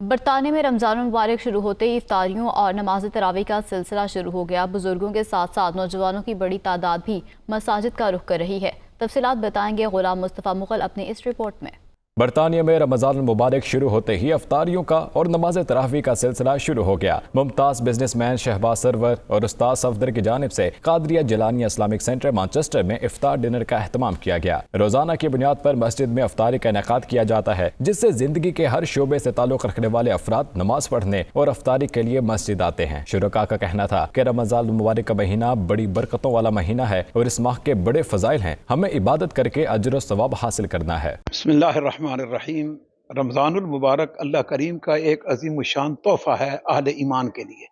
برطانیہ میں رمضان المبارک شروع ہوتے ہی افطاریوں اور نماز تراویح کا سلسلہ شروع ہو گیا۔ بزرگوں کے ساتھ ساتھ نوجوانوں کی بڑی تعداد بھی مساجد کا رخ کر رہی ہے۔ تفصیلات بتائیں گے غلام مصطفیٰ مغل اپنی اس رپورٹ میں۔ برطانیہ میں رمضان المبارک شروع ہوتے ہی افطاریوں کا اور نماز تراویح کا سلسلہ شروع ہو گیا۔ ممتاز بزنس مین شہباز سرور اور استاد صفدر کی جانب سے قادریہ جیلانیہ اسلامک سینٹر مانچسٹر میں افطار ڈنر کا اہتمام کیا گیا۔ روزانہ کی بنیاد پر مسجد میں افطاری کا انعقاد کیا جاتا ہے، جس سے زندگی کے ہر شعبے سے تعلق رکھنے والے افراد نماز پڑھنے اور افطاری کے لیے مسجد آتے ہیں۔ شرکاء کا کہنا تھا کہ رمضان المبارک کا مہینہ بڑی برکتوں والا مہینہ ہے اور اس ماہ کے بڑے فضائل ہیں، ہمیں عبادت کر کے اجر و ثواب حاصل کرنا ہے۔ بسم اللہ الرحمن الرحیم۔ رمضان المبارک اللہ کریم کا ایک عظیم الشان تحفہ ہے اہل ایمان کے لیے۔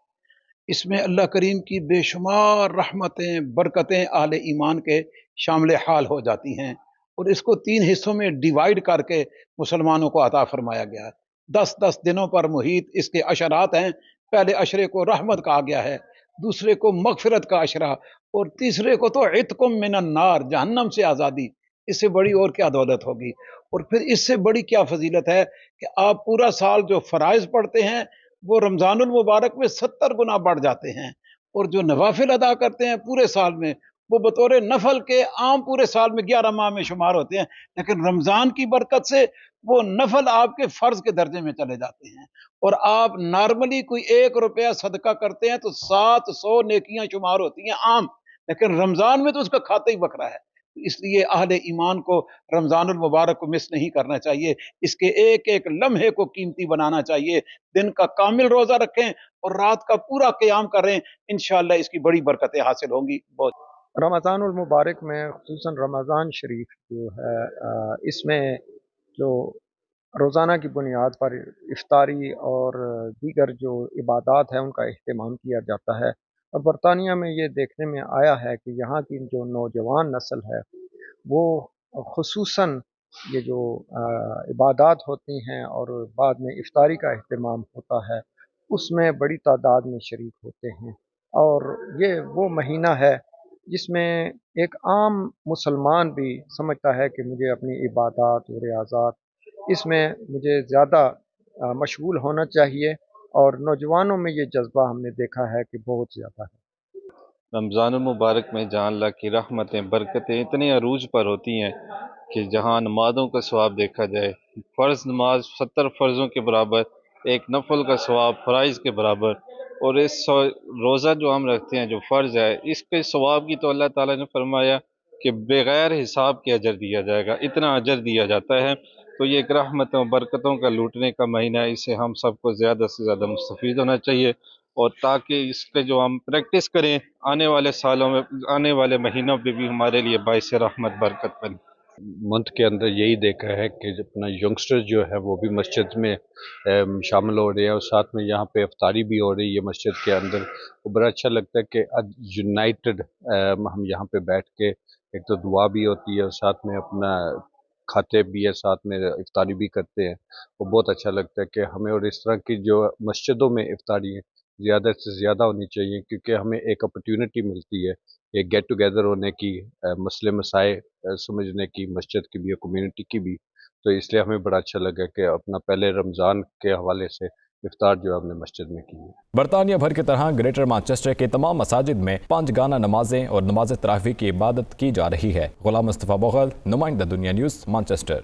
اس میں اللہ کریم کی بے شمار رحمتیں برکتیں اہل ایمان کے شامل حال ہو جاتی ہیں، اور اس کو 3 حصوں میں ڈیوائیڈ کر کے مسلمانوں کو عطا فرمایا گیا ہے۔ 10 دنوں پر محیط اس کے عشرات ہیں۔ پہلے عشرے کو رحمت کہا گیا ہے، دوسرے کو مغفرت کا عشرہ، اور تیسرے کو تو عتقم من النار، جہنم سے آزادی۔ اس سے بڑی اور کیا دولت ہوگی؟ اور پھر اس سے بڑی کیا فضیلت ہے کہ آپ پورا سال جو فرائض پڑھتے ہیں وہ رمضان المبارک میں 70 گنا بڑھ جاتے ہیں، اور جو نوافل ادا کرتے ہیں پورے سال میں وہ بطور نفل کے عام پورے سال میں 11 ماہ میں شمار ہوتے ہیں، لیکن رمضان کی برکت سے وہ نفل آپ کے فرض کے درجے میں چلے جاتے ہیں۔ اور آپ نارملی کوئی 1 روپیہ صدقہ کرتے ہیں تو 700 نیکیاں شمار ہوتی ہیں عام، لیکن رمضان میں تو اس کا کھاتا ہی بکرا ہے۔ اس لیے اہل ایمان کو رمضان المبارک کو مس نہیں کرنا چاہیے، اس کے ایک ایک لمحے کو قیمتی بنانا چاہیے۔ دن کا کامل روزہ رکھیں اور رات کا پورا قیام کریں، انشاءاللہ اس کی بڑی برکتیں حاصل ہوں گی۔ بہت رمضان المبارک میں خصوصاً رمضان شریف جو ہے اس میں جو روزانہ کی بنیاد پر افطاری اور دیگر جو عبادات ہیں ان کا اہتمام کیا جاتا ہے، اور برطانیہ میں یہ دیکھنے میں آیا ہے کہ یہاں کی جو نوجوان نسل ہے وہ خصوصاً یہ جو عبادات ہوتی ہیں اور بعد میں افطاری کا اہتمام ہوتا ہے اس میں بڑی تعداد میں شریک ہوتے ہیں، اور یہ وہ مہینہ ہے جس میں ایک عام مسلمان بھی سمجھتا ہے کہ مجھے اپنی عبادات و ریاضات اس میں مجھے زیادہ مشغول ہونا چاہیے، اور نوجوانوں میں یہ جذبہ ہم نے دیکھا ہے کہ بہت زیادہ ہے۔ رمضان المبارک میں جہاں اللہ کی رحمتیں برکتیں اتنے عروج پر ہوتی ہیں کہ جہاں نمازوں کا ثواب دیکھا جائے، فرض نماز 70 فرضوں کے برابر، ایک نفل کا ثواب فرائض کے برابر، اور اس روزہ جو ہم رکھتے ہیں جو فرض ہے اس کے ثواب کی تو اللہ تعالیٰ نے فرمایا کہ بغیر حساب کے اجر دیا جائے گا، اتنا اجر دیا جاتا ہے۔ تو یہ ایک رحمتوں برکتوں کا لوٹنے کا مہینہ ہے، اسے ہم سب کو زیادہ سے زیادہ مستفید ہونا چاہیے، اور تاکہ اس کے جو ہم پریکٹس کریں آنے والے سالوں میں، آنے والے مہینوں پہ بھی ہمارے لیے باعث رحمت برکت بنے۔ منتھ کے اندر یہی دیکھا ہے کہ اپنا ینگسٹر جو ہے وہ بھی مسجد میں شامل ہو رہے ہیں، اور ساتھ میں یہاں پہ افطاری بھی ہو رہی ہے مسجد کے اندر۔ وہ بڑا اچھا لگتا ہے کہ یونائٹڈ ہم یہاں پہ بیٹھ کے ایک تو دعا بھی ہوتی ہے اور ساتھ میں اپنا کھاتے بھی ہے، ساتھ میں افطاری بھی کرتے ہیں۔ وہ بہت اچھا لگتا ہے کہ ہمیں، اور اس طرح کی جو مسجدوں میں افطاری ہے زیادہ سے زیادہ ہونی چاہیے، کیونکہ ہمیں ایک اپرچونٹی ملتی ہے ایک گیٹ ٹوگیدر ہونے کی، مسئلے مسائل سمجھنے کی، مسجد کی بھی اور کمیونٹی کی بھی۔ تو اس لیے ہمیں بڑا اچھا لگا کہ اپنا پہلے رمضان کے حوالے سے افطار جو ہم نے مسجد میں کی ہے۔ برطانیہ بھر کی طرح گریٹر مانچسٹر کے تمام مساجد میں 5 گانا نمازیں اور نماز تراویح کی عبادت کی جا رہی ہے۔ غلام مصطفیٰ مغل، نمائندہ دنیا نیوز، مانچسٹر۔